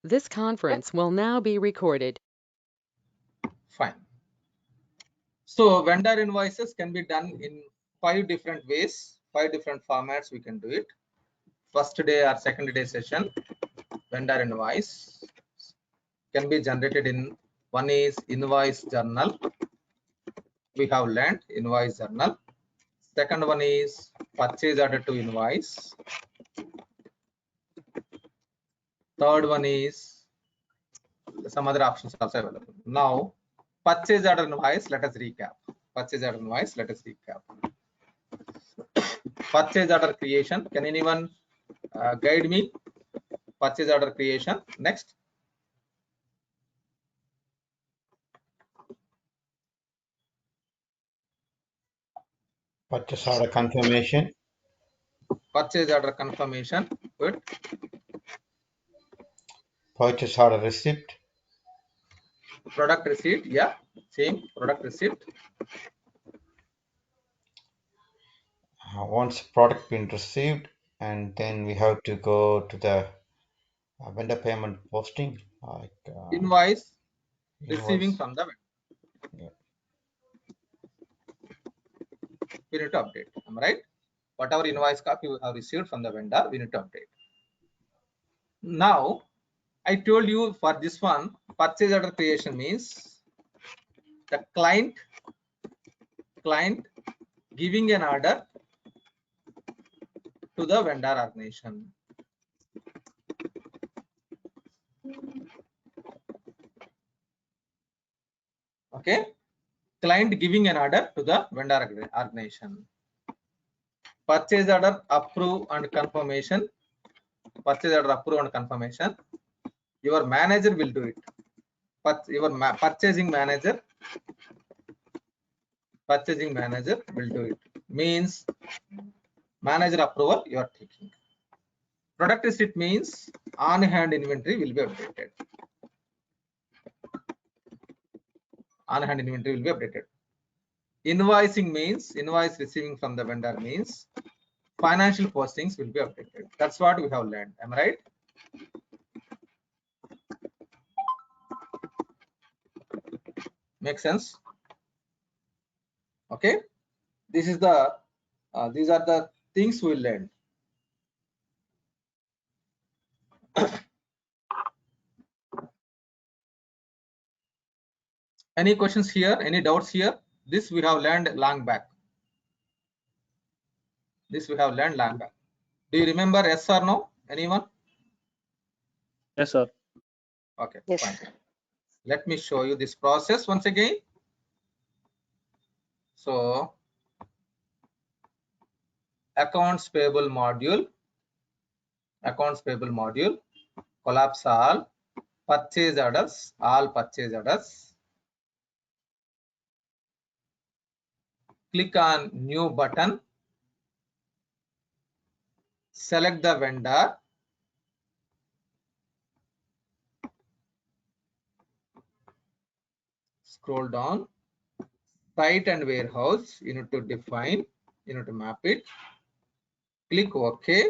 This conference will now be recorded. Fine. So vendor invoices can be done in 5 different ways, 5 different formats we can do it. First day or second day session, vendor invoice can be generated in, one is invoice journal. We have learned invoice journal. Second one is purchase order to invoice. Third one is some other options also available. Now, purchase order invoice, let us recap. Purchase order invoice, let us recap. Purchase order creation, can anyone guide me? Purchase order creation. Next, purchase order confirmation, purchase order confirmation. Good. purchase order receipt, Product receipt. Yeah, same product receipt. once product been received, and then we have to go to the vendor payment posting, like Invoice receiving invoice. from the vendor. Yeah. We need to update. Am I right? Whatever invoice copy we have received from the vendor, we need to update. Now, I told you for this one, purchase order creation means the client giving an order to the vendor organization. Okay, client giving an order to the vendor organization. Purchase order approve and confirmation. Purchase order approve and confirmation. Your manager will do it. But your purchasing manager will do it. Means manager approval you are taking. Product receipt means on hand inventory will be updated. On hand inventory will be updated. Invoicing means invoice receiving from the vendor means financial postings will be updated. That's what we have learned. Am I right? Make sense? Okay. This is the these are the things we learned. Any questions here? Any doubts here? This we have learned long back. This we have learned long back. Do you remember, yes or no? Anyone? Yes, sir. Okay, Yes. fine. Let me show you this process once again. So, accounts payable module, collapse all purchase orders, click on new button, select the vendor, scroll down, site and warehouse, you need to define, you need to map it, click OK,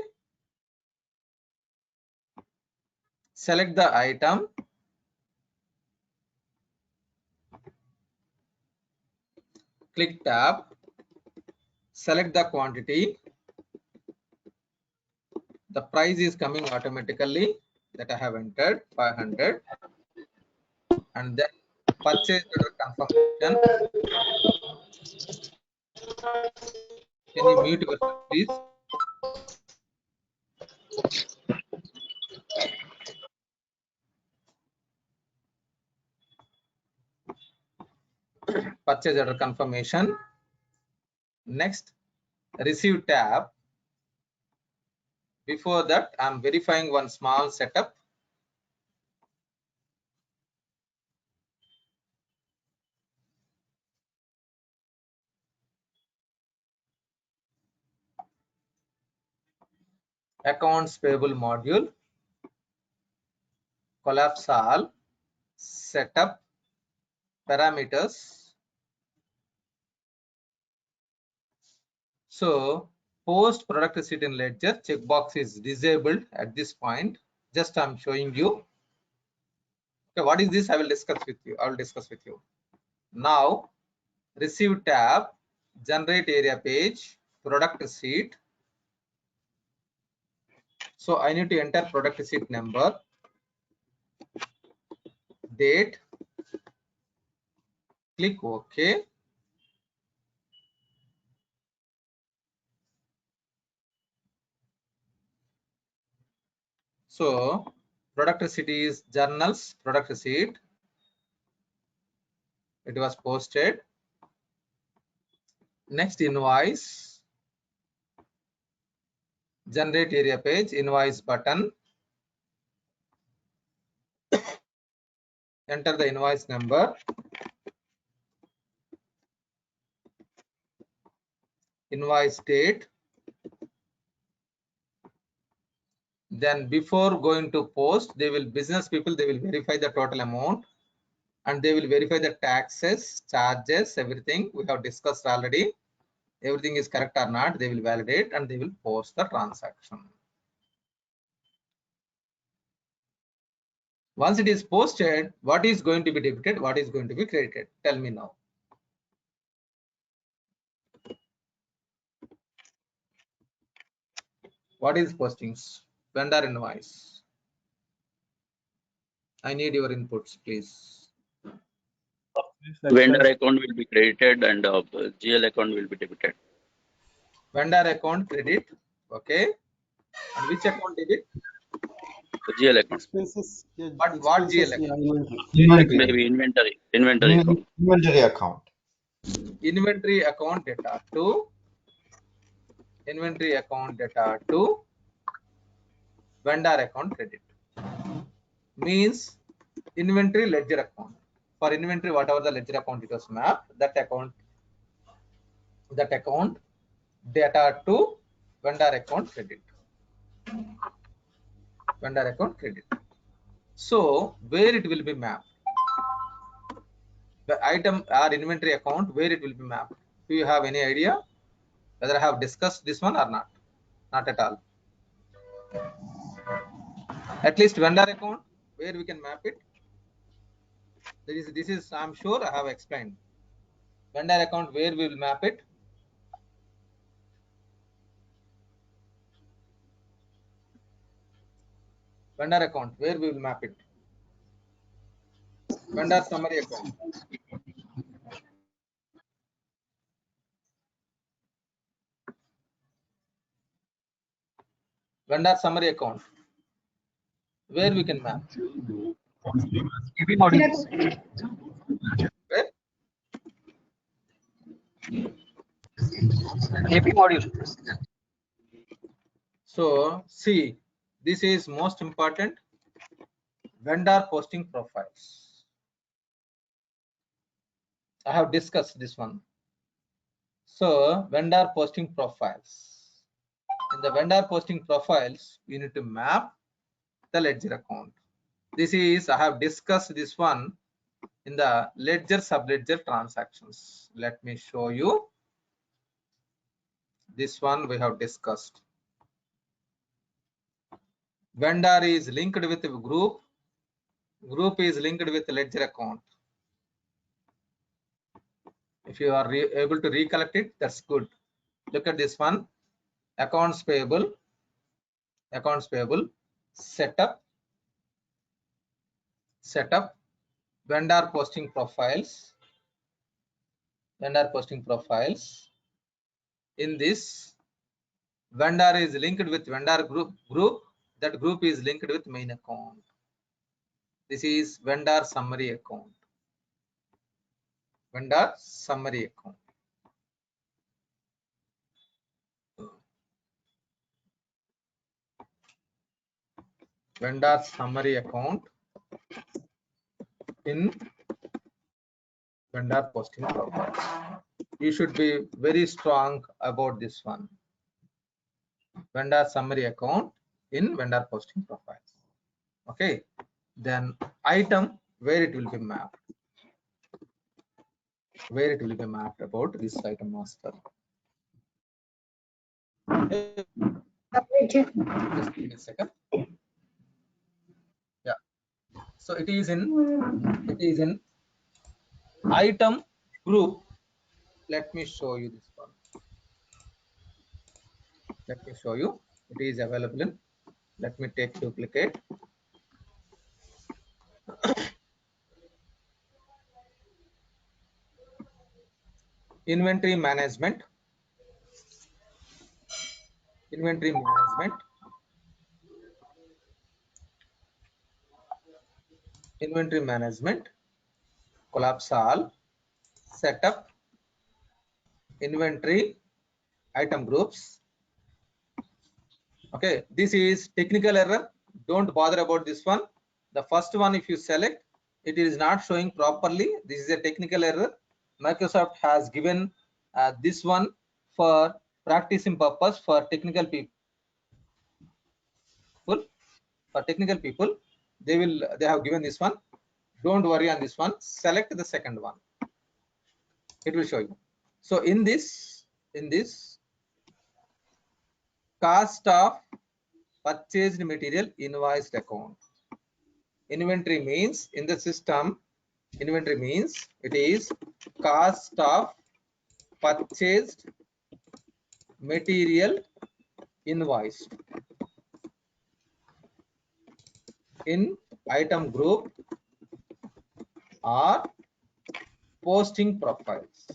select the item, click tab, select the quantity, the price is coming automatically that I have entered 500, and then purchase order confirmation. Can you mute yourself, please? Purchase order confirmation. Next, receive tab. Before that, I'm verifying one small setup. Accounts payable module, collapse all, setup, parameters. So post product receipt in ledger checkbox is disabled at this point. Just I'm showing you. Okay, what is this? I will discuss with you. Now, receive tab, generate area page, product sheet. So I need to enter product sheet number, date, click OK. So product sheet is journals, product sheet. It was posted. Next invoice, generate area page, invoice button. Enter the invoice number, invoice date. Then before going to post, business people will verify the total amount and they will verify the taxes, charges, everything we have discussed already. Everything is correct or not, they will validate and they will post the transaction. Once it is posted, what is going to be debited, what is going to be credited? Tell me now. What is postings? Vendor invoice. I need your inputs, please. Vendor account will be credited and GL account will be debited. Vendor account credit, okay. And which account debit? The GL account. Expenses. What GL account? Maybe inventory account. Inventory account. Inventory account data to inventory account data to vendor account credit. Means inventory ledger account. For inventory, whatever the ledger account it was mapped, that account data to vendor account credit. Vendor account credit. So where it will be mapped? The item or inventory account, where it will be mapped? Do you have any idea whether I have discussed this one or not? Not at all. At least vendor account, where we can map it. This is I'm sure I have explained. Vendor account, where we will map it. Vendor account, where we will map it. Vendor summary account. Vendor summary account, where we can map. Where? AP module. So see, this is most important. Vendor posting profiles. I have discussed this one. So vendor posting profiles. In the vendor posting profiles, you need to map the ledger account. This is, I have discussed this one in the ledger subledger transactions. Let me show you. This one we have discussed. Vendor is linked with group. Group is linked with ledger account. If you are able to recollect it, that's good. Look at this one. Accounts payable, setup, vendor posting profiles, In this, vendor is linked with vendor group. That group is linked with main account. This is vendor summary account. Vendor summary account. Vendor summary account in vendor posting profiles. You should be very strong about this one. Vendor summary account in vendor posting profiles. Okay. Then item, where it will be mapped. Where it will be mapped about this item master. Just give me a second. Yeah. So it is in item group. Let me show you this one. Let me show you. It is available in. Let me take duplicate. Inventory management. Inventory management. Inventory management. Collapse all. Setup. Inventory. Item groups. Okay, this is technical error. Don't bother about this one. The first one, if you select, it is not showing properly. This is a technical error. Microsoft has given this one for practicing purpose for technical people. For technical people, they have given this one. Don't worry on this one. Select the second one. It will show you. So in this cost of purchased material invoiced account. Inventory means in the system, inventory means it is cost of purchased material invoiced in item group or posting profiles.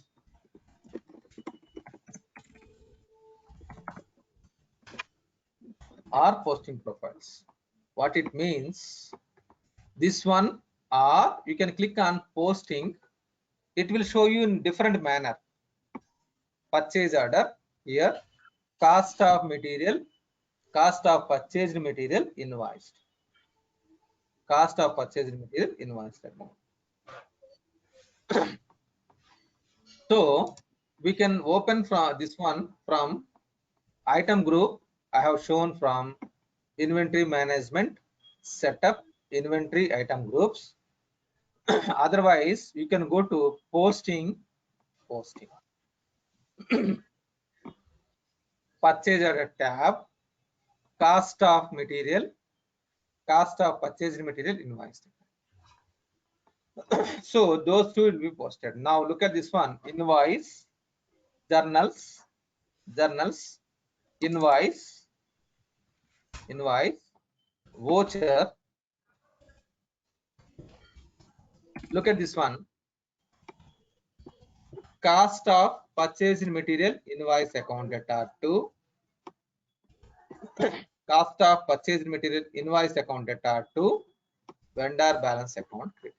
Or posting profiles. What it means, this one, or you can click on posting. It will show you in different manner. Purchase order here, cost of material, cost of purchased material invoiced. Cost of purchased material invoiced. So we can open from this one from item group. I have shown from inventory management, setup, inventory item groups. Otherwise, you can go to posting, purchase order tab, cost of material, cost of purchased material invoiced. So those two will be posted. Now look at this one: invoice, journals, invoice, voucher. Look at this one: cost of purchased material invoice account data 2, cost of purchased material invoice account data 2, vendor balance account 3.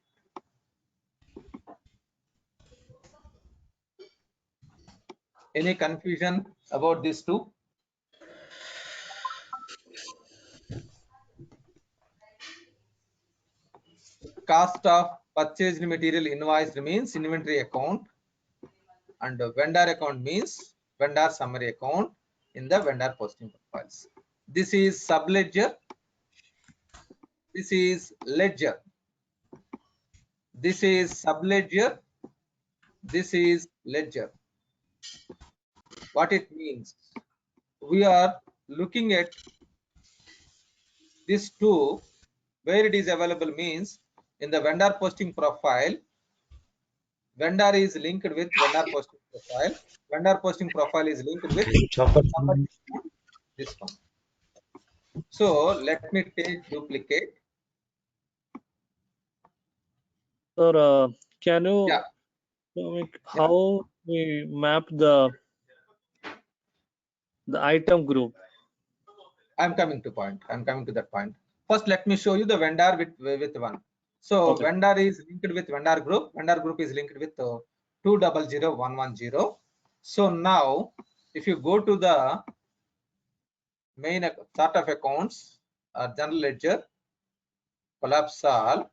Any confusion about these two? Cost of purchased material invoice means inventory account, and vendor account means vendor summary account in the vendor posting profiles. This is subledger. This is ledger. This is subledger. This is ledger. What it means? We are looking at these two. Where it is available means in the vendor posting profile. Vendor is linked with vendor posting profile. Vendor posting profile is linked with this one. So let me take duplicate. Sir, can you Yeah. tell me how we map the item group? I'm coming to point. I'm coming to that point. First, let me show you the vendor with one. So Okay. vendor is linked with vendor group. Vendor group is linked with 200110. So now, if you go to the main chart of accounts, general ledger, collapse all,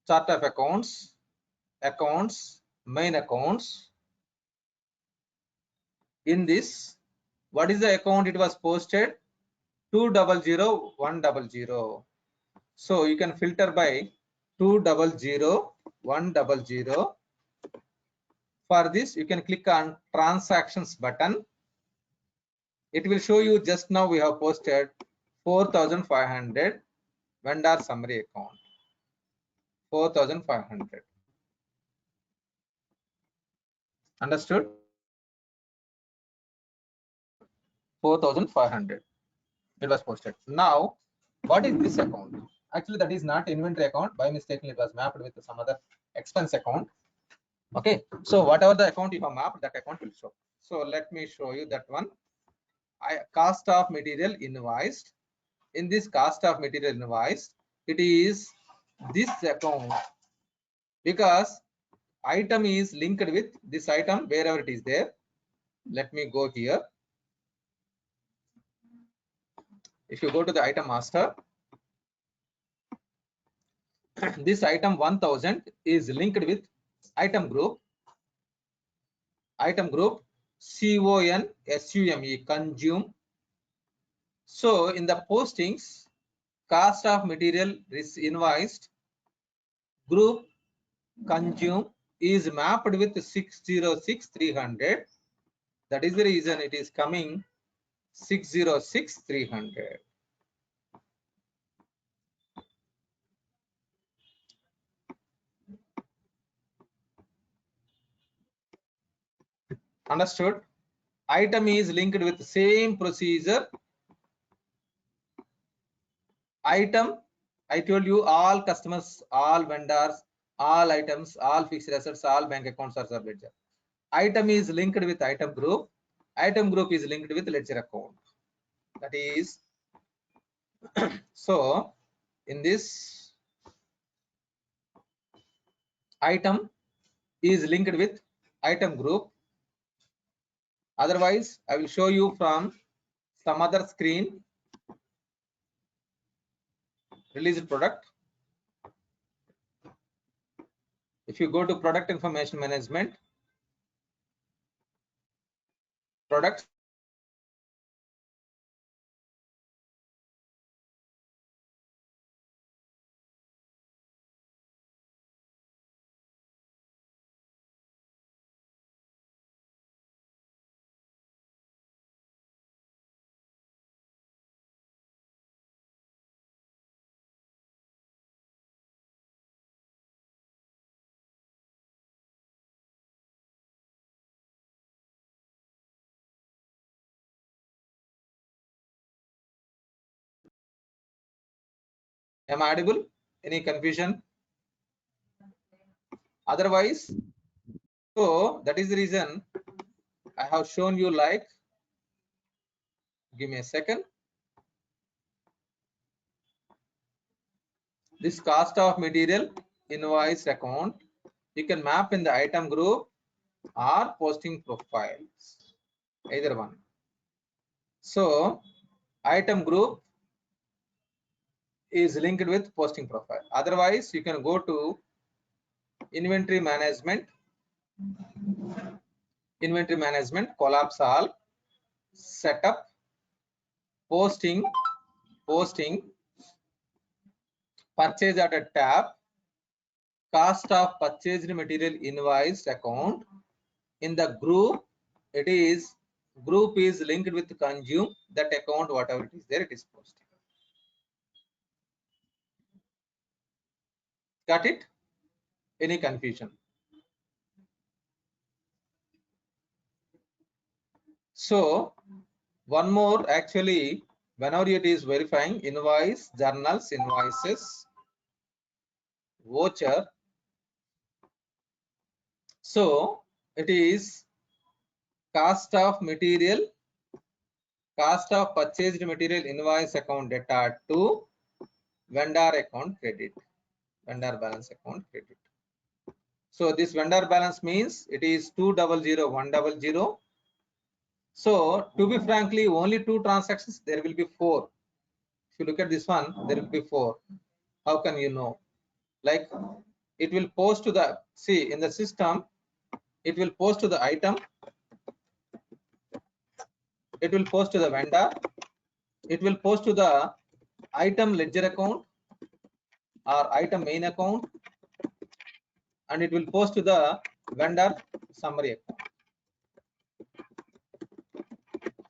chart of accounts, main accounts. In this, what is the account it was posted? 200100. So you can filter by 200100. For this, you can click on transactions button. It will show you just now we have posted 4,500. vendor summary account 4,500. Understood? 4,500. It was posted. Now, what is this account? Actually, that is not inventory account. By mistake, it was mapped with some other expense account. Okay. So whatever the account you have mapped, that account will show. So let me show you that one. Cost of material invoiced. In this cost of material invoiced, it is this account because item is linked with this item wherever it is there. Let me go here. If you go to the item master, this item 1000 is linked with item group CONSUME, consume. So in the postings, cost of material is invoiced group consume is mapped with 606,300. That is the reason it is coming 606,300. Understood? Item is linked with the same procedure. Item, I told you all customers, all vendors, all items, all fixed assets, all bank accounts are sub-ledger. Item is linked with item group. Item group is linked with ledger account. That is, so in this item is linked with item group. Otherwise, I will show you from some other screen. Released product. If you go to product information management, products, am I audible? Any confusion? Otherwise, so that is the reason I have shown you like, give me a second. This cost of material invoice account, you can map in the item group or posting profiles, either one. So item group is linked with posting profile. Otherwise, you can go to inventory management, collapse all, setup, posting, purchase order tab, cost of purchased material invoiced account. In the group, it is group is linked with consume, that account whatever it is there, it is posted. Got it? Any confusion? So one more, actually, whenever it is verifying invoice, journals, invoices, voucher. So it is cost of material, cost of purchased material invoice account data to vendor account credit, vendor balance account credit. So this vendor balance means it is 200,100. So to be frankly, only 2 transactions, there will be 4. If you look at this one, there will be 4. How can you know? Like it will post to the, see in the system, it will post to the item, it will post to the vendor, it will post to the item ledger account or item main account, and it will post to the vendor summary account.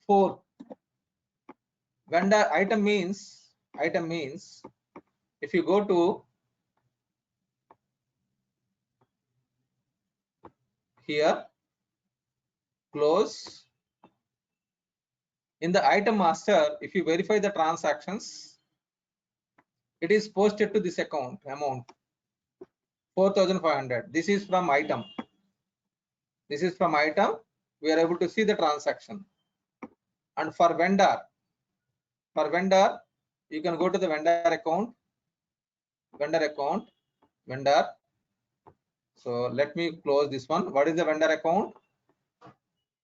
4. Vendor item means If you go to here, close, in the item master, if you verify the transactions, it is posted to this account amount 4,500. This is from item. This is from item. We are able to see the transaction. And for vendor, you can go to the vendor account, vendor. So let me close this one. What is the vendor account?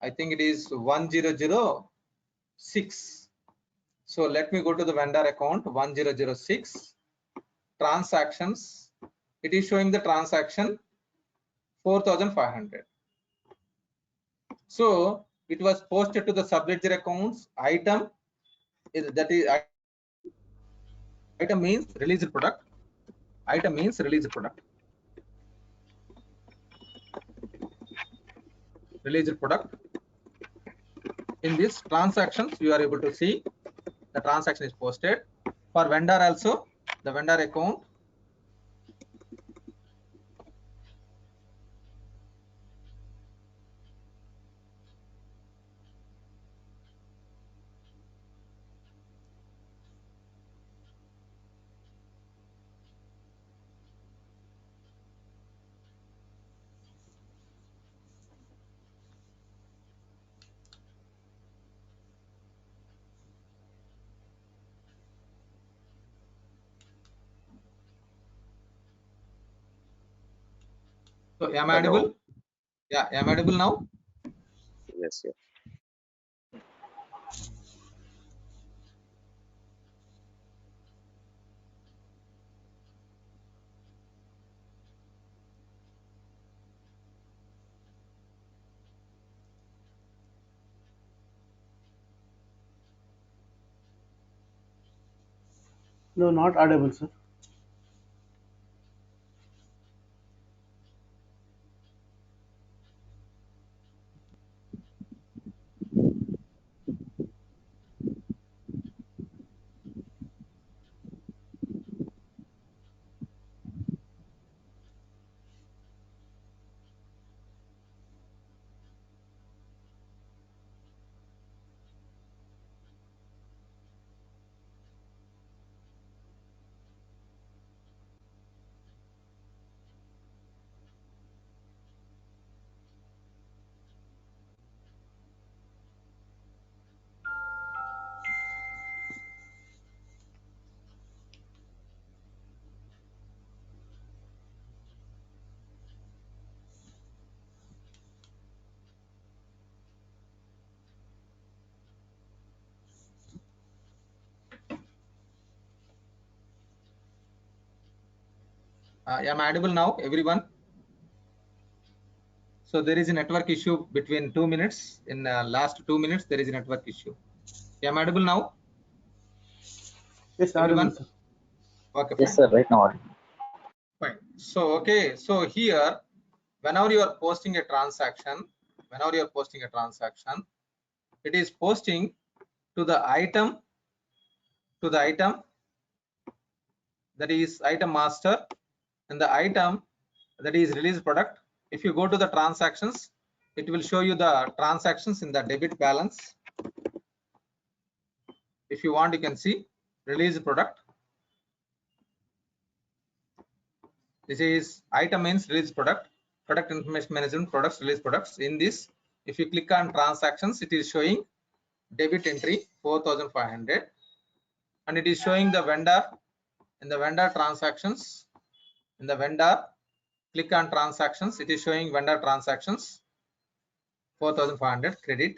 I think it is 1006. So let me go to the vendor account 1006 transactions. It is showing the transaction 4,500. So it was posted to the subledger accounts. Item is, that is, item means released product. Item means released product. Released product. In this transactions, you are able to see the transaction is posted. For vendor also, the vendor account. So am I Hello. audible? Yeah, am I audible now? Yes, yes. No, not audible, sir. Am I audible now, everyone? So there is a network issue between 2 minutes. In last 2 minutes, there is a network issue. Am I audible now? Yes, audible, Everyone? sir. Okay, Yes, fine. sir. Right now. Fine. So, okay. So here, whenever you are posting a transaction, it is posting to the item, that is item master, and the item that is release product. If you go to the transactions, it will show you the transactions in the debit balance. If you want, you can see release product. This is item means release product, product information management, products, release products. In this, if you click on transactions, it is showing debit entry 4,500, and it is showing the vendor. In the vendor transactions, in the vendor, click on transactions, it is showing vendor transactions 4,500 credit.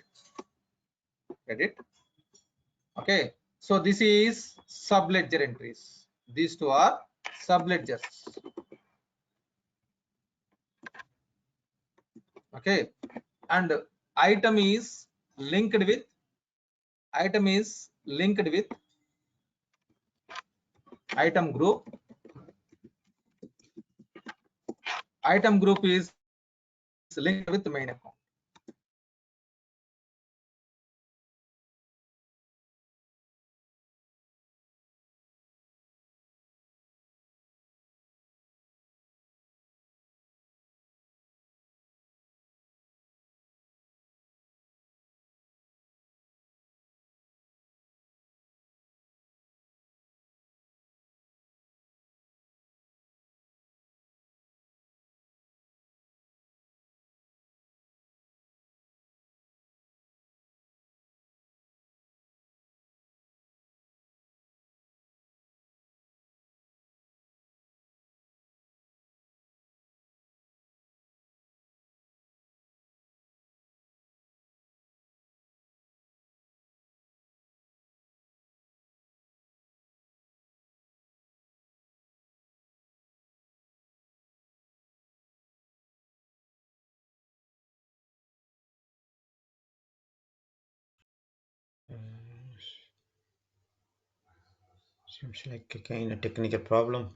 Okay, so this is subledger entries. These two are subledgers. Okay, and item is linked with item group. Item group is linked with the main account. Seems like again a technical problem.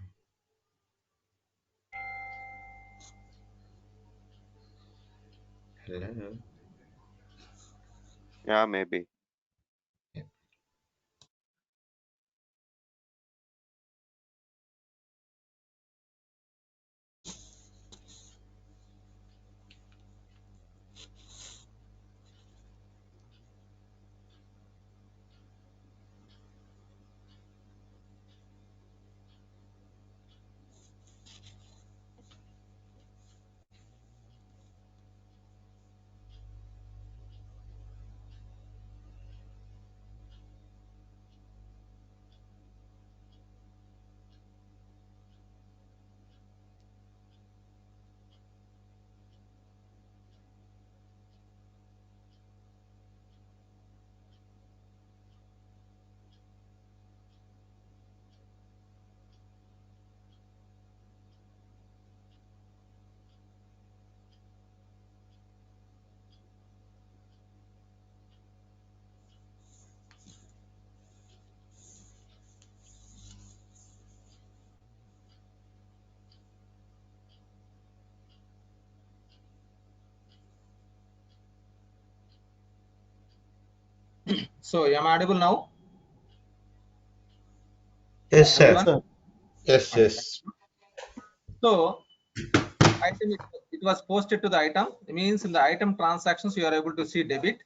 Hello. Yeah, maybe. So am I audible now? Yes, sir. Everyone? Sir, Yes, Fine. yes. So item it was posted to the item. It means in the item transactions you are able to see debit.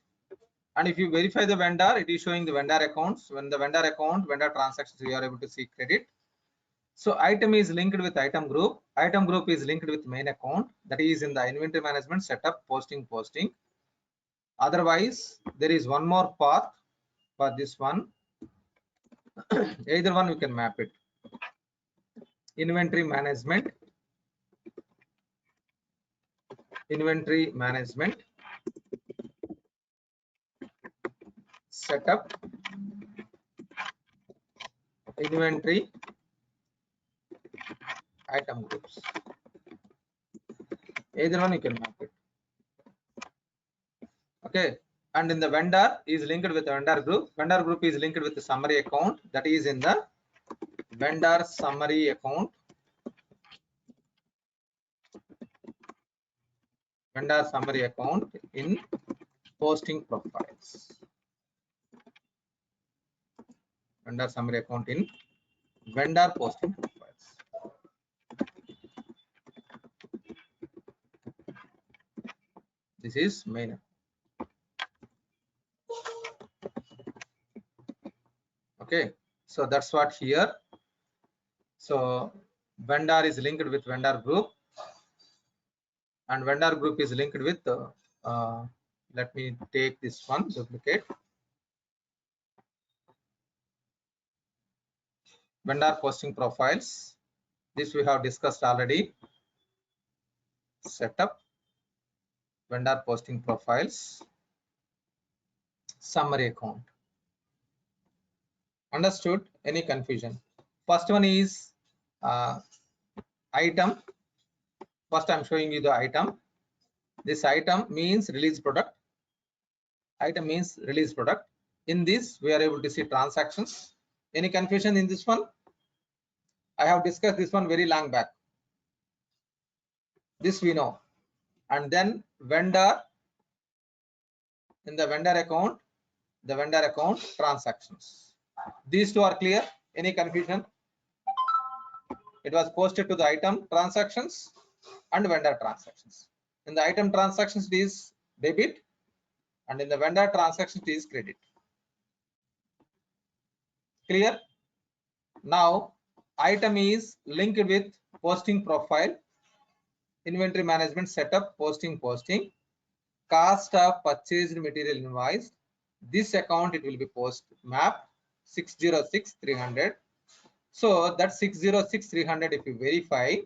And if you verify the vendor, it is showing the vendor accounts. When the vendor account, vendor transactions, you are able to see credit. So item is linked with item group. Item group is linked with main account. That is in the inventory management setup, posting. Otherwise, there is one more path for this one. Either one you can map it. Inventory management, setup, inventory, item groups. Either one you can map it. Okay. And in the vendor is linked with the vendor group. Vendor group is linked with the summary account. That is in the vendor summary account. Vendor summary account in posting profiles. Vendor summary account in vendor posting profiles. This is main. Okay, so that's what here. So vendor is linked with vendor group, and vendor group is linked with let me take this one, duplicate. Vendor posting profiles. This we have discussed already. Setup, vendor posting profiles, summary account. Understood? Any confusion? First one is item. First I'm showing you the item. This item means release product. Item means release product. In this we are able to see transactions. Any confusion in this one? I have discussed this one very long back. This we know. And then vendor, in the vendor account, the vendor account transactions. These two are clear. Any confusion? It was posted to the item transactions and vendor transactions. In the item transactions it is debit, and in the vendor transactions it is credit. Clear? Now item is linked with posting profile, inventory management setup, posting, cost of purchased material invoice. This account it will be post map 606,300. So that 606,300 if you verify,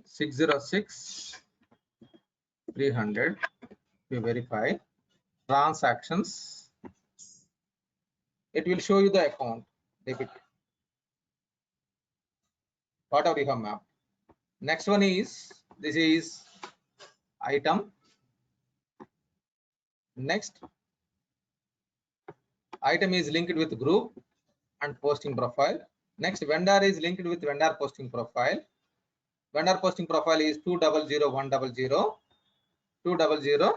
606,300 we verify transactions, it will show you the account debit, whatever you have mapped. Next one is, this is item. Next Item is linked with group and posting profile. Next, vendor is linked with vendor posting profile. Vendor posting profile is 200,100, 200,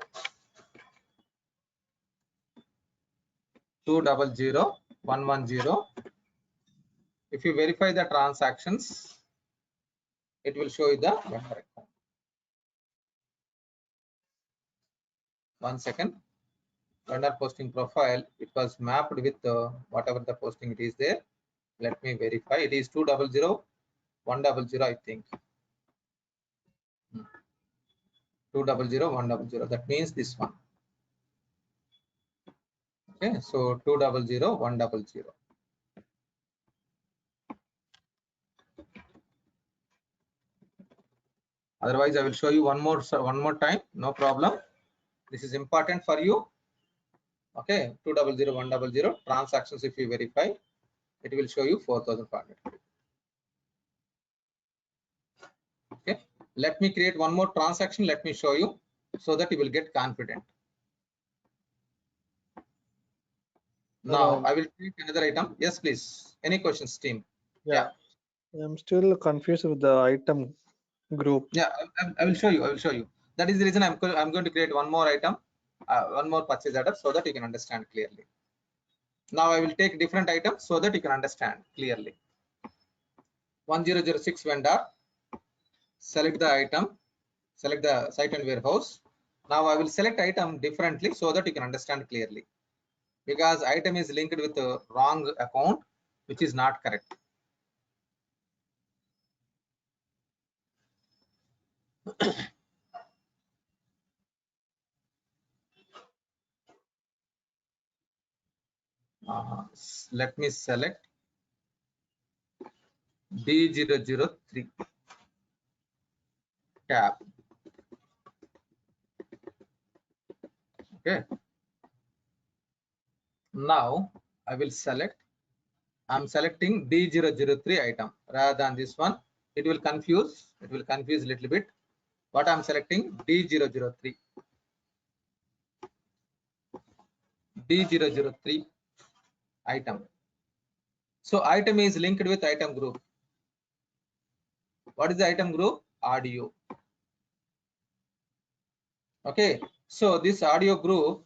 200,110. If you verify the transactions, it will show you the vendor account. 1 second. Vendor posting profile, it was mapped with whatever the posting it is there. Let me verify. It is 200,100, I think. 200,100. That means this one. Okay, so 200,100. Otherwise, I will show you one more time. No problem. This is important for you. Okay, 200,100 transactions. If you verify, it will show you 4,500. Okay, let me create one more transaction. Let me show you so that you will get confident. Now I will take another item. Yes, please. Any questions, team? Yeah. I'm still confused with the item group. Yeah, I will show you. I will show you. That is the reason I'm going to create one more item, one more purchase order, so that you can understand clearly. Now I will take different items so that you can understand clearly. 1006 vendor. Select the item. Select the site and warehouse. Now I will select item differently so that you can understand clearly. Because item is linked with the wrong account, which is not correct. Let me select D003 tab. Okay. Now I will select. I'm selecting D003 item rather than this one. It will confuse. It will confuse a little bit. What I'm selecting D003. D003 item. So item is linked with item group. What is the item group? Audio. Okay. So this audio group,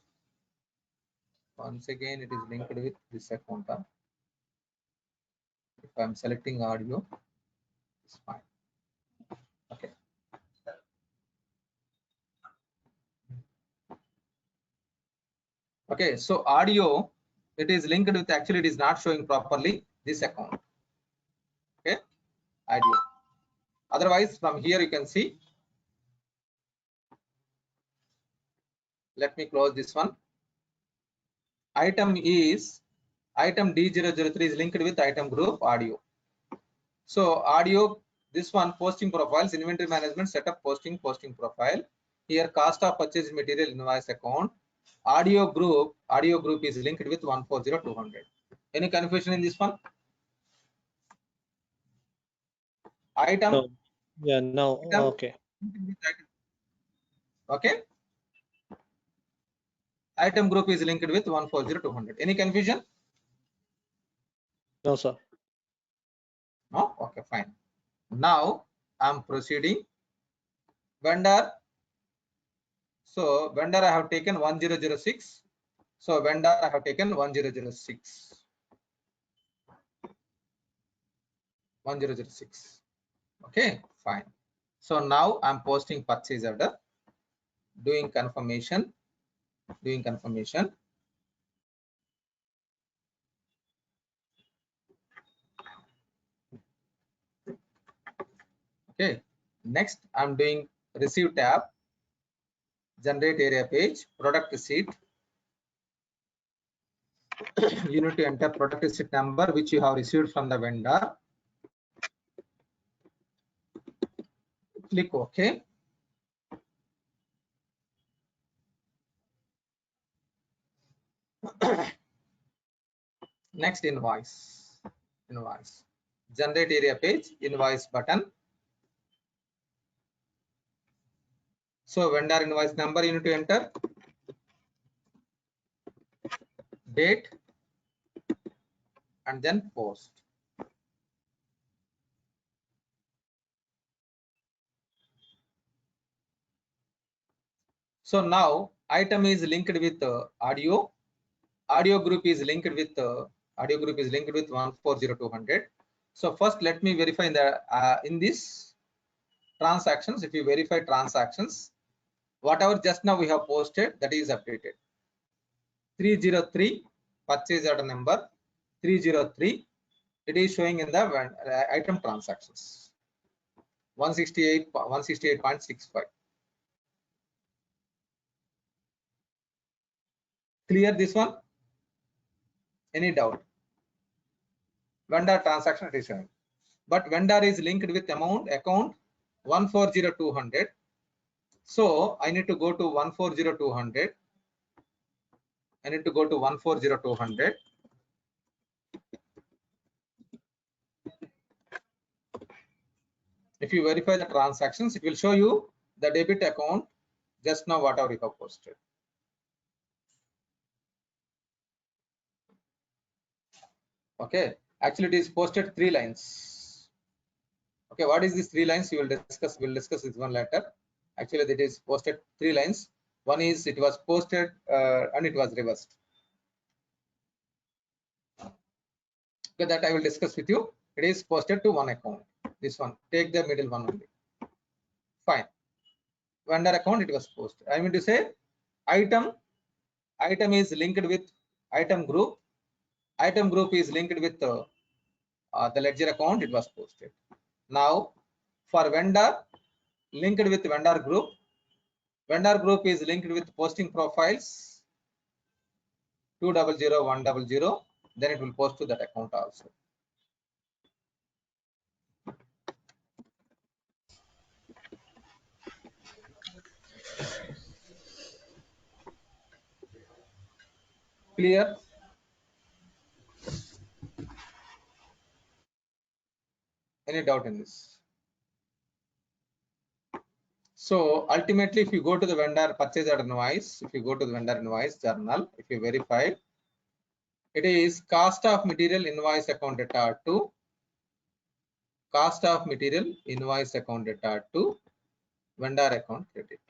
once again, it is linked with this account. If I'm selecting audio, it's fine. Okay. Okay. So audio, it is linked with, actually it is not showing properly this account. Okay. Audio. Otherwise, from here you can see. Let me close this one. Item is item D003 is linked with item group audio. So audio, this one posting profiles, inventory management, setup, posting profile. Here cost of purchase material invoice account. Audio group is linked with 140,200. Any confusion in this one? Item. No. Yeah, no. Item. Okay. Okay. Item group is linked with 140,200. Any confusion? No, sir. No? Okay, fine. Now I'm proceeding. Vendor. So vendor I have taken 1006. So vendor I have taken 1006. 1006. Okay, fine. So now I'm posting purchase order, doing confirmation. Okay, next I'm doing receive tab, generate area page, product receipt. You need to enter product receipt number which you have received from the vendor. Click OK. Next invoice. Generate area page, invoice button. So vendor invoice number you need to enter, date, and then post. So now item is linked with audio. Audio group is linked with 140200. So first let me verify in this transactions. If you verify transactions, whatever just now we have posted, that is updated. 303 purchase order number 303. It is showing in the item transactions 168.65. Clear this one? Any doubt? Vendor transaction it is showing, but vendor is linked with account 140200. So I need to go to 140200. I need to go to 140200. If you verify the transactions, it will show you the debit account just now whatever you have posted. Okay, actually it is posted 3 lines. Okay, what is these 3 lines? You will discuss. We'll discuss this one later. Actually, it is posted 3 lines. One is it was posted and it was reversed. Okay, that I will discuss with you. It is posted to one account. This one, take the middle one only. Fine. Vendor account it was posted. I mean to say, item is linked with item group. Item group is linked with the ledger account. It was posted. Now, for vendor, linked with vendor group. Vendor group is linked with posting profiles 200 100. Then it will post to that account also. Clear? Any doubt in this? So ultimately, if you go to the vendor purchase order invoice, if you go to the vendor invoice journal, if you verify, it is cost of material invoice account data to cost of material invoice account data to vendor account credit.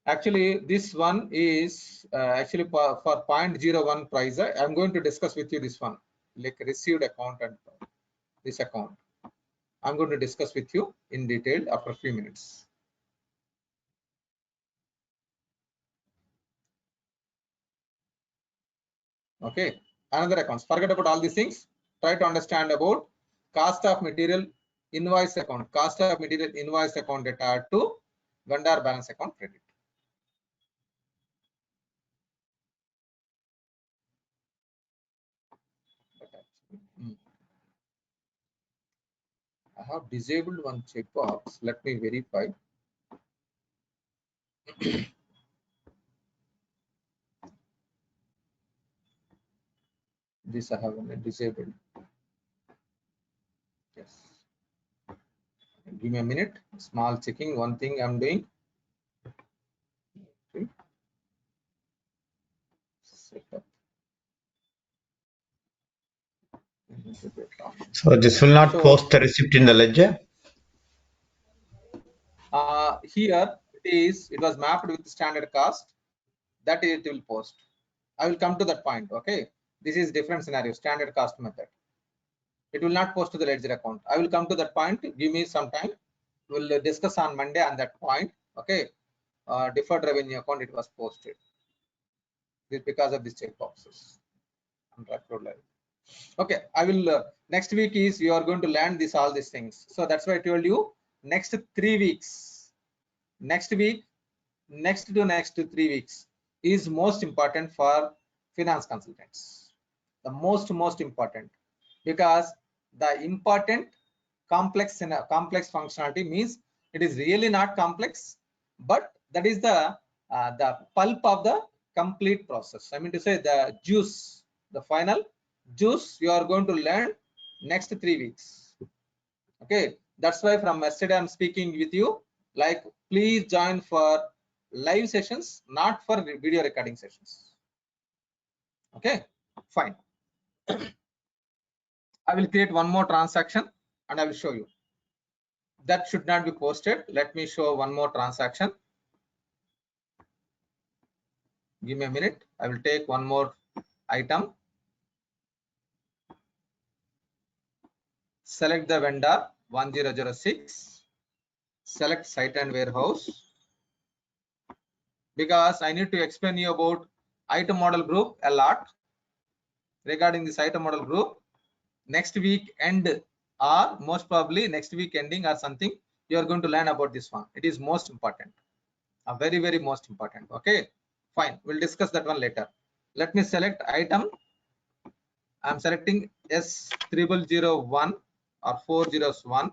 Actually, this one is actually for 0.01 price. I'm going to discuss with you this one, like received account and this account. I'm going to discuss with you in detail after a few minutes. Okay, another accounts. Forget about all these things. Try to understand about cost of material invoice account, cost of material invoice account data to vendor balance account credit. I have disabled one checkbox. Let me verify. This I have disabled. Yes. Give me a minute. Small checking. One thing I'm doing. Okay. Setup. So this will not post the receipt in the ledger? Here it was mapped with standard cost that it will post. I will come to that point. Okay, this is different scenario, standard cost method. It will not post to the ledger account. I will come to that point. Give me some time. We'll discuss on Monday on that point. Okay, deferred revenue account it was posted. This because of these checkboxes. Okay, I will next week is you are going to learn this all these things. So that's why I told you next 3 weeks. Next week, next to 3 weeks is most important for finance consultants. The most important, because the important complex functionality means it is really not complex, but that is the pulp of the complete process. I mean to say the juice, the final juice you are going to learn next 3 weeks. Okay, that's why from yesterday I'm speaking with you, like please join for live sessions, not for video recording sessions. Okay, fine. I will create one more transaction and I will show you. That should not be posted. Let me show one more transaction. Give me a minute. I will take one more item. Select the vendor 1006. Select site and warehouse. Because I need to explain you about item model group a lot. Regarding this item model group, next week end or most probably next week ending or something, you are going to learn about this one. It is most important, very most important. Okay, fine, we'll discuss that one later. Let me select item. I'm selecting S3001 or 401,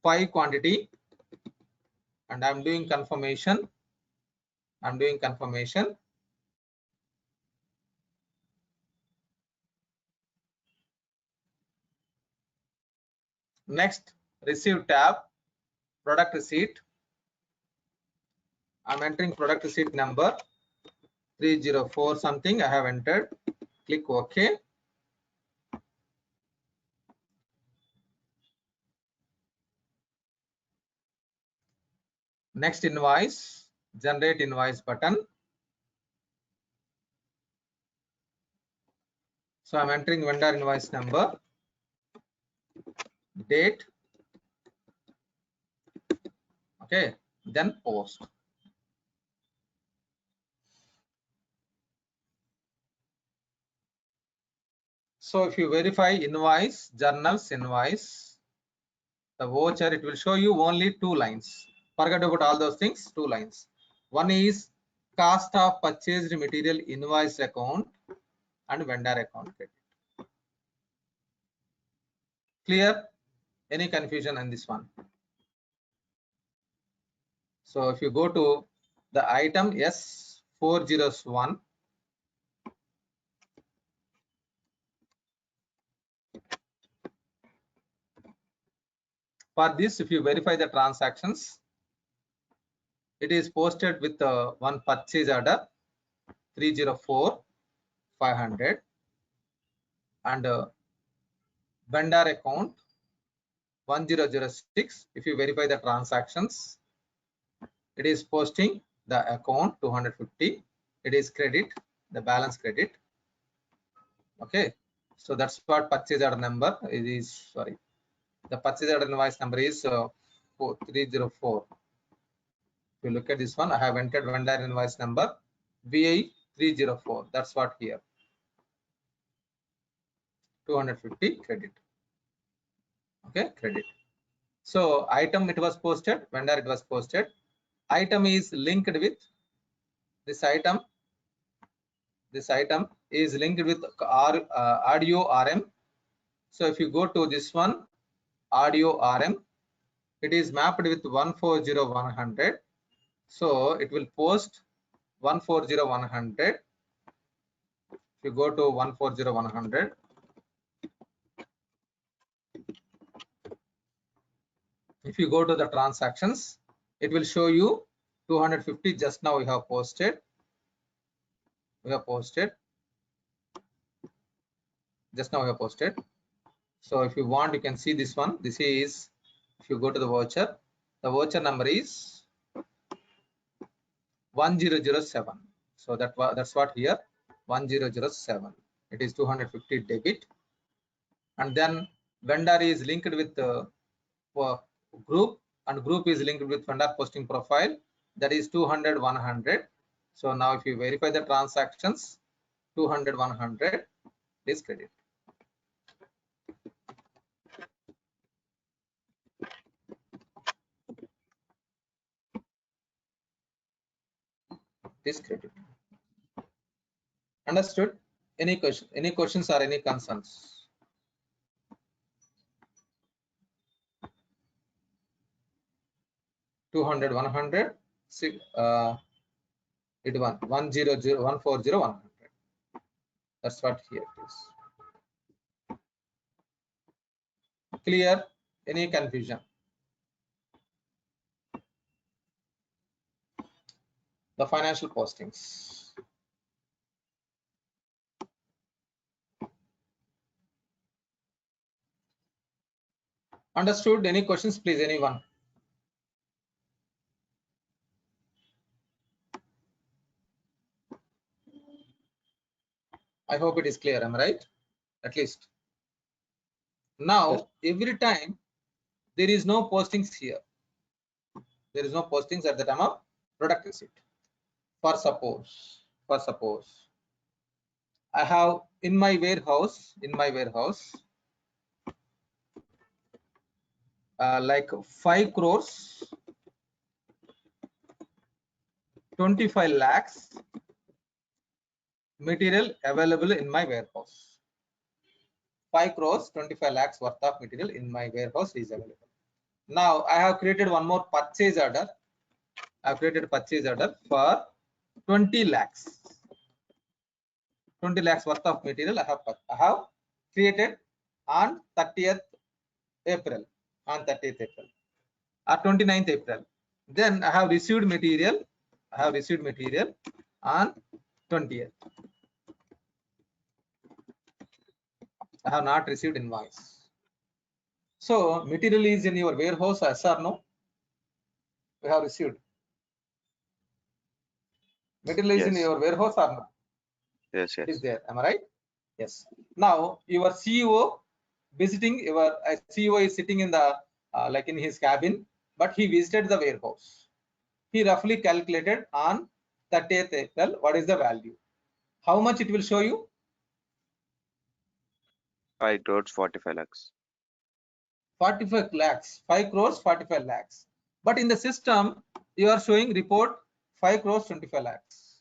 5 quantity, and I'm doing confirmation. Next, receive tab, product receipt. I'm entering product receipt number 304 something. I have entered. Click OK. Next invoice, generate invoice button. So I'm entering vendor invoice number, date. Okay, then post. So if you verify invoice, journals invoice, the voucher, it will show you only 2 lines. Forget about all those things, 2 lines. One is cost of purchased material invoice account and vendor account credit. Clear? Any confusion on this one? So if you go to the item S401, for this, if you verify the transactions, it is posted with one purchase order 304 500 and vendor account 1006. If you verify the transactions, it is posting the account 250. It is credit, the balance credit. Okay, so that's what purchase order number. It is, sorry, the purchase order invoice number is 304. If you look at this one, I have entered vendor invoice number VI 304. That's what here. 250 credit. Okay, credit. So item it was posted, vendor it was posted. Item is linked with this item. This item is linked with audio RM. So if you go to this one, audio RM, it is mapped with 140100. So it will post 140100. If you go to 140100, if you go to the transactions, it will show you 250. Just now we have posted. Just now we have posted. So if you want, you can see this one. This is, if you go to the voucher number is 1007. So that's what here, 1007. It is 250 debit, and then vendor is linked with group, and group is linked with vendor posting profile, that is 200 100. So now if you verify the transactions, 200 100 is credit. This credit. Understood? Any questions or any concerns? It 100 it 100 140 100. That's what here it is. Clear? Any confusion? The financial postings. Understood? Any questions, please? Anyone? I hope it is clear. Am I right? At least. Now, every time there is no postings here. There is no postings at the time of product receipt. For suppose, I have in my warehouse, like 5 crores, 25 lakhs material available in my warehouse. 5 crores, 25 lakhs worth of material in my warehouse is available. Now I have created one more purchase order. I have created purchase order for 20 lakhs. 20 lakhs worth of material I have created on 30th April, or 29th April. Then I have received material. On 20th. I have not received invoice. So material is in your warehouse, yes or no? We have received. Material is in Yes. your warehouse or no? Yes, It is yes. there. Am I right? Yes. Now your CEO visiting your CEO is sitting in the like in his cabin, but he visited the warehouse. He roughly calculated on 30th April what is the value. How much it will show you? 5 crores 45 lakhs. 45 lakhs, 5 crores 45 lakhs. But in the system you are showing report 5 crores 25 lakhs.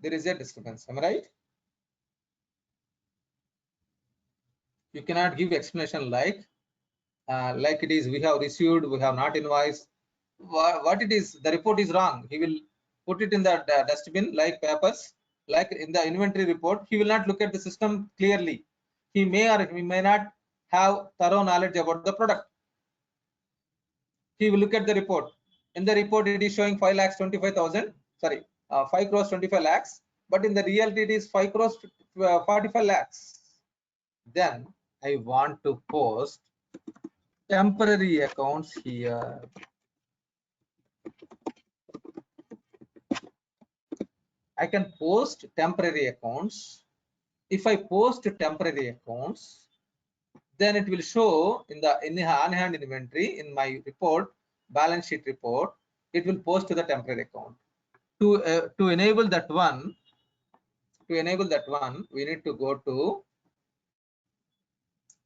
There is a discrepancy. Am I right? You cannot give explanation like it is we have received, we have not invoiced. What it is, the report is wrong. He will put it in the dustbin like papers, like in the inventory report. He will not look at the system clearly. He may or he may not have thorough knowledge about the product. He will look at the report. In the report, it is showing 5 lakhs 25,000. Sorry, 5 crores 25 lakhs. But in the reality, it is 5 crores 45 lakhs. Then I want to post temporary accounts here. I can post temporary accounts. If I post temporary accounts, then it will show in the on-hand inventory in my report, balance sheet report. It will post to the temporary account. To enable that one, we need to go to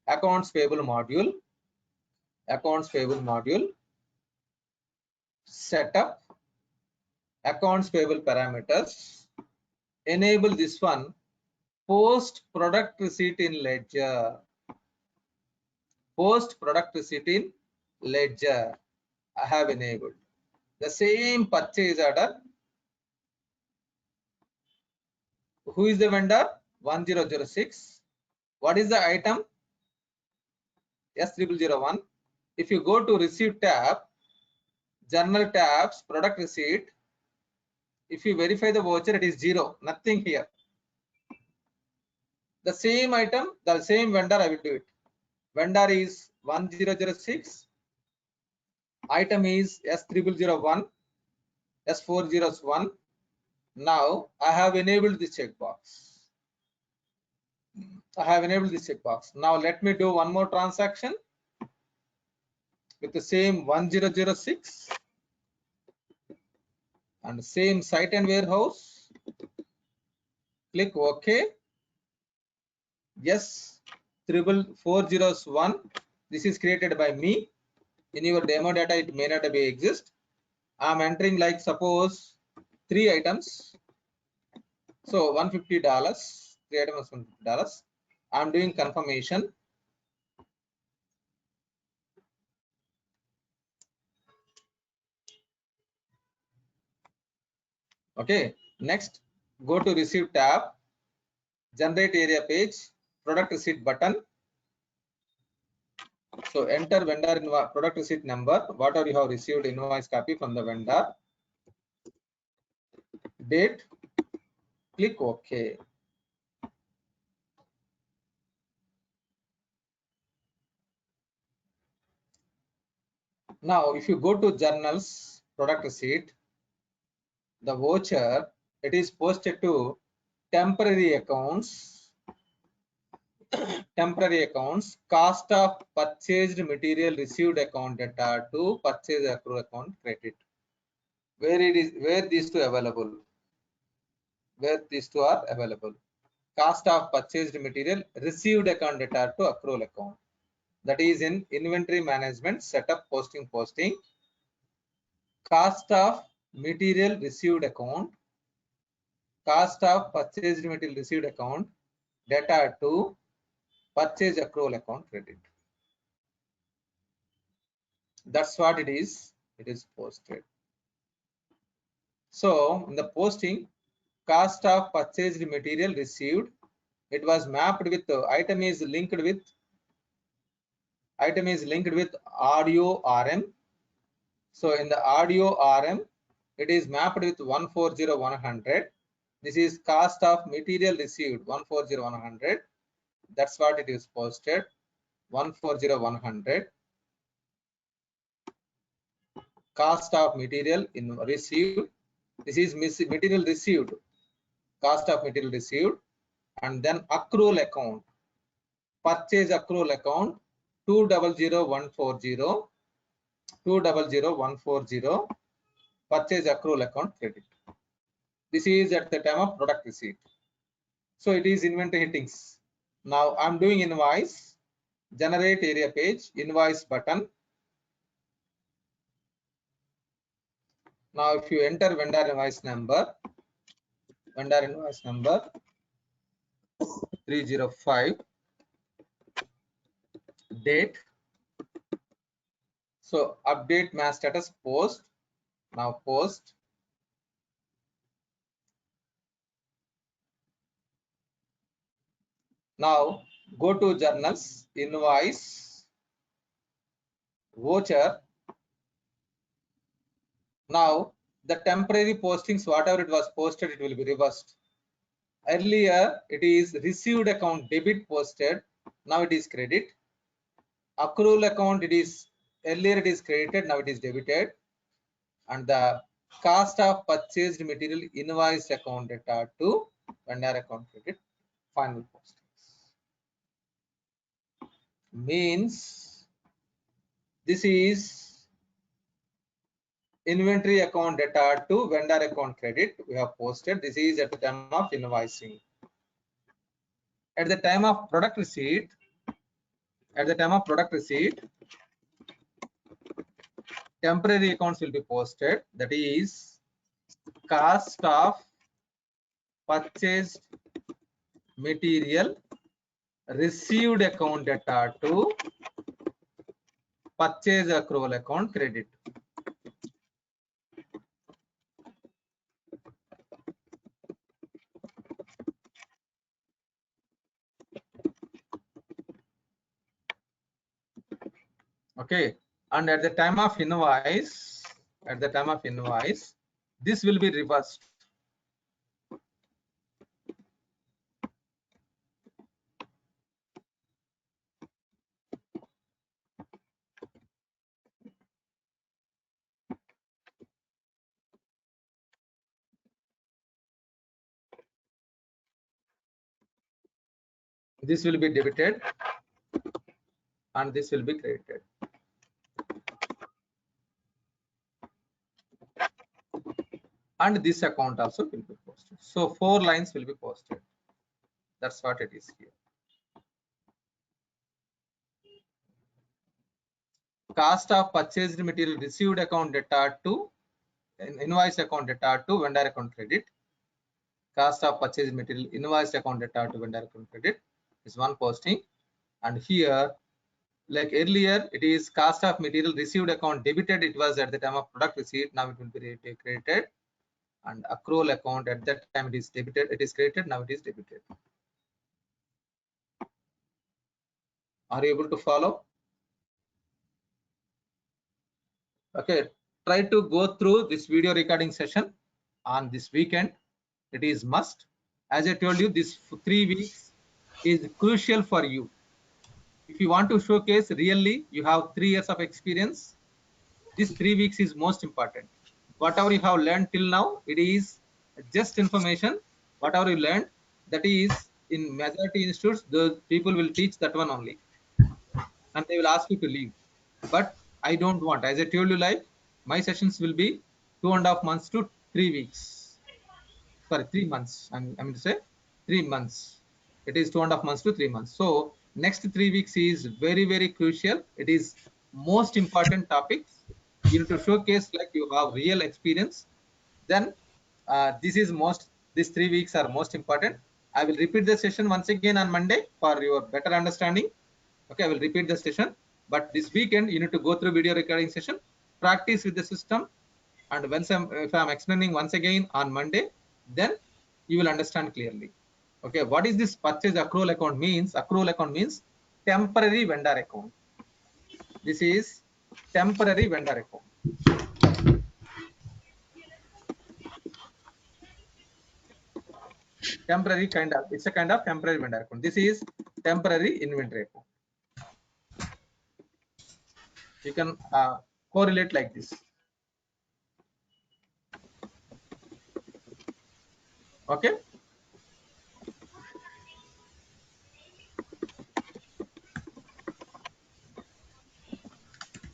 accounts payable module, setup, accounts payable parameters, enable this one, post product receipt in ledger. I have enabled. The same purchase order. Who is the vendor? 1006. What is the item? S0001. If you go to receipt tab, journal tabs, product receipt, if you verify the voucher, it is 0, nothing here. The same item, the same vendor, I will do it. Vendor is 1006. Item is S0001, S401. Now I have enabled this checkbox. Now let me do one more transaction with the same 1006 and same site and warehouse. Click OK. Yes, 40401. This is created by me. In your demo data, it may not be exist. I'm entering like suppose 3 items. So $150. 3 items $150. I'm doing confirmation. Okay. Next, go to receive tab, generate area page, product receipt button. So enter vendor product receipt number, whatever you have received invoice copy from the vendor, date, click OK. Now, if you go to journals, product receipt, the voucher, it is posted to temporary accounts, cost of purchased material received account data to purchase accrue account credit. Where it is, where these two available? Where these two are available? Cost of purchased material received account data to accrual account. That is in inventory management setup posting. Cost of material received account, cost of purchased material received account data to purchase accrual account credit. That's what it is. It is posted. So in the posting, cost of purchased material received, it was mapped with item is linked with audio RM. So in the audio RM, it is mapped with 140,100. This is cost of material received 140,100. That's what it is posted 140,100. Cost of material in received. This is material received. Cost of material received, and then accrual account. Purchase accrual account 200,140. 200,140. Purchase accrual account credit. This is at the time of product receipt. So it is inventory headings. Now I'm doing invoice, generate area page, invoice button. Now if you enter vendor invoice number 305, date. So update mass status post. Now post. Now go to journals, invoice, voucher. Now the temporary postings, whatever it was posted, it will be reversed. Earlier it is received account debit posted, now it is credit. Accrual account, it is earlier it is credited, now it is debited. And the cost of purchased material invoice account data to vendor account credit, final postings. Means this is inventory account data to vendor account credit we have posted. This is at the time of invoicing. At the time of product receipt, temporary accounts will be posted. That is cost of purchased material received account data to purchase accrual account credit. Okay, and at the time of invoice, this will be reversed. This will be debited and this will be credited. And this account also will be posted. So 4 lines will be posted. That's what it is here. Cost of purchased material received account data to invoice account data to vendor account credit. Cost of purchased material invoice account data to vendor account credit is one posting. And here, like earlier, it is cost of material received account debited. It was at the time of product receipt. Now it will be credited. And accrual account, at that time it is debited. It is credited. Now it is debited. Are you able to follow? Okay, try to go through this video recording session on this weekend. It is must. As I told you, this 3 weeks is crucial for you. If you want to showcase really you have 3 years of experience, This 3 weeks is most important. Whatever you have learned till now, it is just information. Whatever you learned, that is in majority institutes, the people will teach that one only, and they will ask you to leave. But I don't want. As I told you, like my sessions will be 2.5 months to 3 weeks. Sorry, 3 months. I mean to say 3 months. It is 2.5 months to 3 months. So next 3 weeks is very, very crucial. It is most important topics. You need to showcase like you have real experience. Then these 3 weeks are most important. I will repeat the session once again on Monday for your better understanding. Okay, I will repeat the session, but this weekend you need to go through video recording session, practice with the system, and if I'm explaining once again on Monday, then you will understand clearly. Okay, what is this purchase accrual account means? Accrual account means temporary vendor account. This is temporary vendor account. Temporary kind of, it's a kind of temporary vendor account. This is temporary inventory account. You can correlate like this. Okay.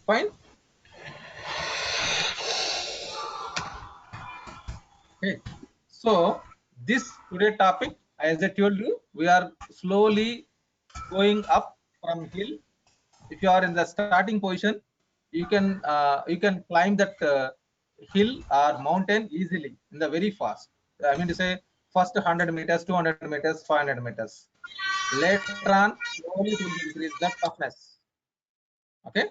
Fine. Okay. So this today topic, as I told you, we are slowly going up from hill. If you are in the starting position, you can climb that hill or mountain easily in the very fast. I mean to say first 100 meters, 200 meters, 500 meters. Later on, slowly it will increase the toughness. Okay,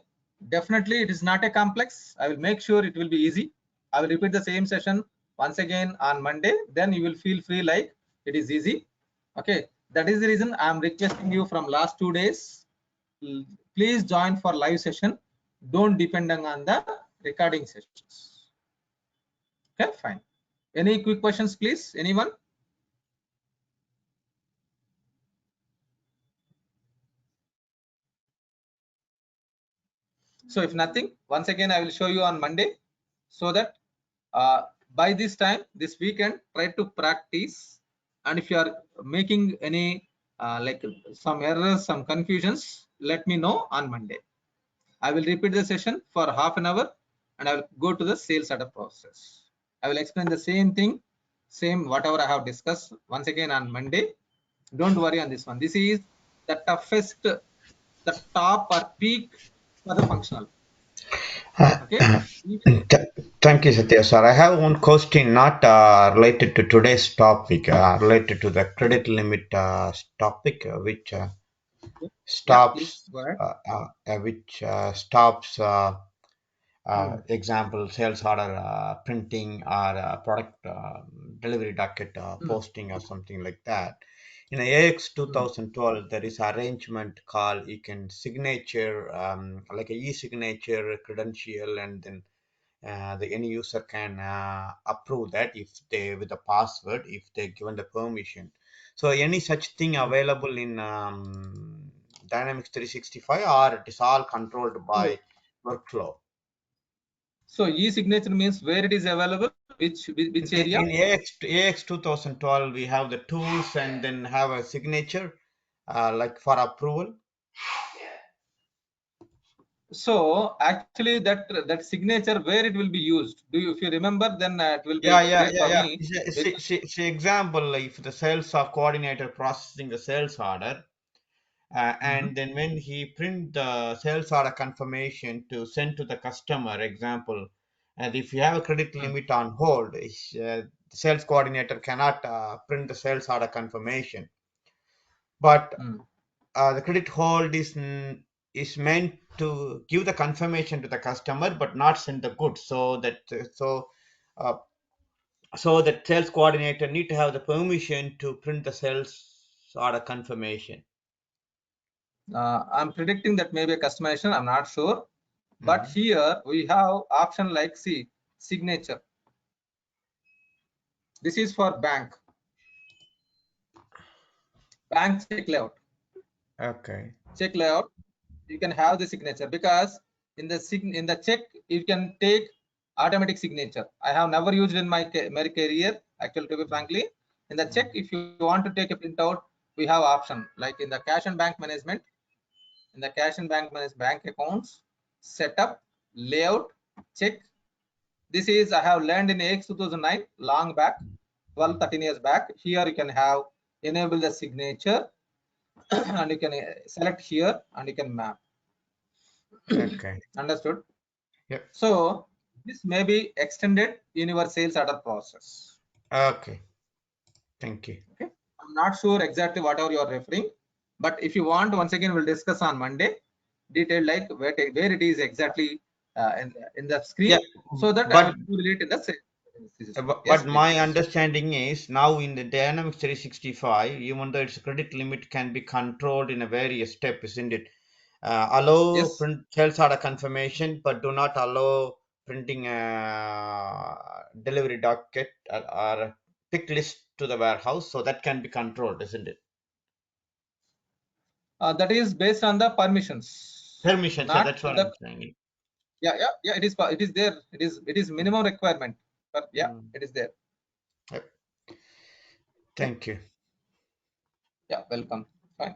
definitely it is not a complex. I will make sure it will be easy. I will repeat the same session once again on Monday. Then you will feel free like it is easy. Okay, that is the reason I am requesting you from last 2 days. Please join for live session. Don't depend on the recording sessions. Okay, fine. Any quick questions, please? Anyone? So if nothing, once again, I will show you on Monday, so that by this time, this weekend, try to practice. And if you are making any like some errors, some confusions, let me know on Monday. I will repeat the session for half an hour, and I will go to the sales order process. I will explain the same thing, same whatever I have discussed once again on Monday. Don't worry on this one. This is the toughest, the top or peak for the functional. Okay. Thank you, Satya sir. I have one question not related to today's topic, related to the credit limit topic, which stops, Please go ahead. example, sales order printing or product delivery docket posting or something like that. In AX 2012, there is arrangement called you can signature, like a e-signature credential, and then the any user can approve that if they with the password if they given the permission. So any such thing available in Dynamics 365, or it is all controlled by workflow? So e-signature means where it is available, which area? In AX 2012, we have the tools and then have a signature like for approval. So actually that signature, where it will be used, do you, if you remember, then it will be great for Yeah. me. See, example, if the sales coordinator processing the sales order, and then when he print the sales order confirmation to send to the customer, example, and if you have a credit limit on hold, the sales coordinator cannot print the sales order confirmation. But the credit hold is meant to give the confirmation to the customer, but not send the goods. So uh, that sales coordinator need to have the permission to print the sales order confirmation. I'm predicting that maybe a customization, I'm not sure, but here we have option like see signature. This is for bank check layout. Okay. Check layout, you can have the signature, because in the check you can take automatic signature. I have never used in my career, actually, to be frankly. In the check, if you want to take a printout, we have option like in the cash and bank management. In the cash and bank bank accounts, setup, layout, check. This is I have learned in AX 2009, long back, 12, 13 years back. Here you can have enable the signature and you can select here and you can map. Okay. Understood? Yep. So this may be extended in your sales order process. Okay. Thank you. Okay. I'm not sure exactly whatever you are referring, but if you want, once again, we'll discuss on Monday, detailed like where it is exactly in the screen, Yeah, so that I but will relate in the sales. but Yes, my please. understanding is now in the Dynamics 365, even though its credit limit can be controlled in a various step, isn't it? Allow Yes. print sales order confirmation, but do not allow printing delivery docket or pick list to the warehouse. So that can be controlled, isn't it? That is based on the permissions. Permissions. Yeah, Not that's what the I'm saying. yeah. It is there. It is minimum requirement. But yeah, Mm. it is there. Yep. Thank you. Yeah, welcome. Fine.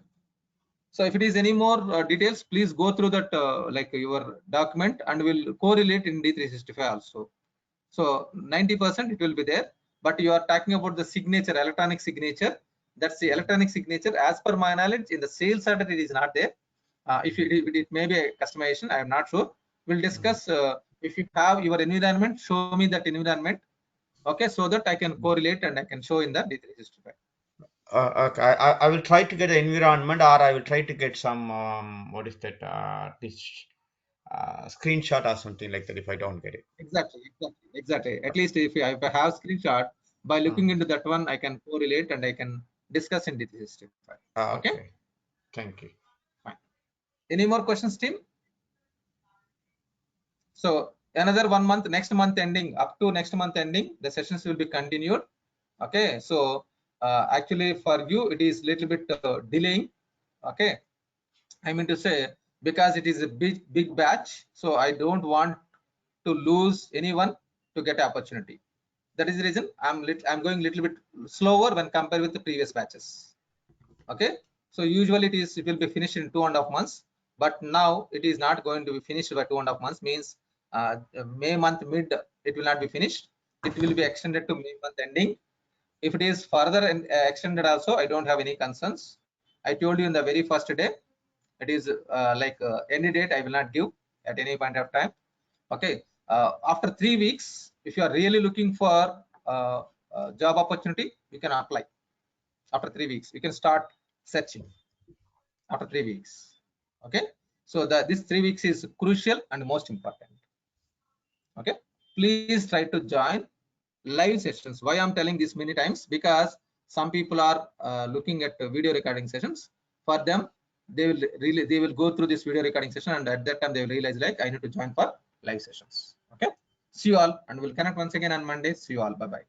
So if it is any more details, please go through that like your document and we'll correlate in D365 also. So 90% it will be there, but you are talking about the signature, electronic signature. That's the electronic signature. As per my knowledge, in the sales order, it is not there. If it may be a customization, I am not sure. We'll discuss if you have your environment, show me that environment. Okay, so that I can correlate and I can show in the D365. Okay, I will try to get an environment, or I will try to get some what is that this screenshot or something like that if I don't get it. Exactly. At least if I have screenshot, by looking into that one, I can correlate and I can discuss in D365. Okay. Okay. Thank you. Fine. Any more questions, team? So another 1 month, next month ending, up to next month ending, the sessions will be continued. Okay. So actually for you, it is little bit delaying. Okay. I mean to say, because it is a big batch. So I don't want to lose anyone to get opportunity. That is the reason I'm going little bit slower when compared with the previous batches. Okay. So usually it will be finished in 2.5 months, but now it is not going to be finished by 2.5 months. Means May month mid it will not be finished. It will be extended to May month ending. If it is further extended also, I don't have any concerns. I told you in the very first day, it is any date I will not give at any point of time. Okay. After 3 weeks, if you are really looking for job opportunity, you can apply. After 3 weeks, you can start searching after 3 weeks. Okay. So this 3 weeks is crucial and most important. Okay. Please try to join live sessions. Why I'm telling this many times? Because some people are looking at video recording sessions. For them, they will go through this video recording session, and at that time they will realize like I need to join for live sessions. Okay. See you all, and we'll connect once again on Monday. See you all. Bye bye.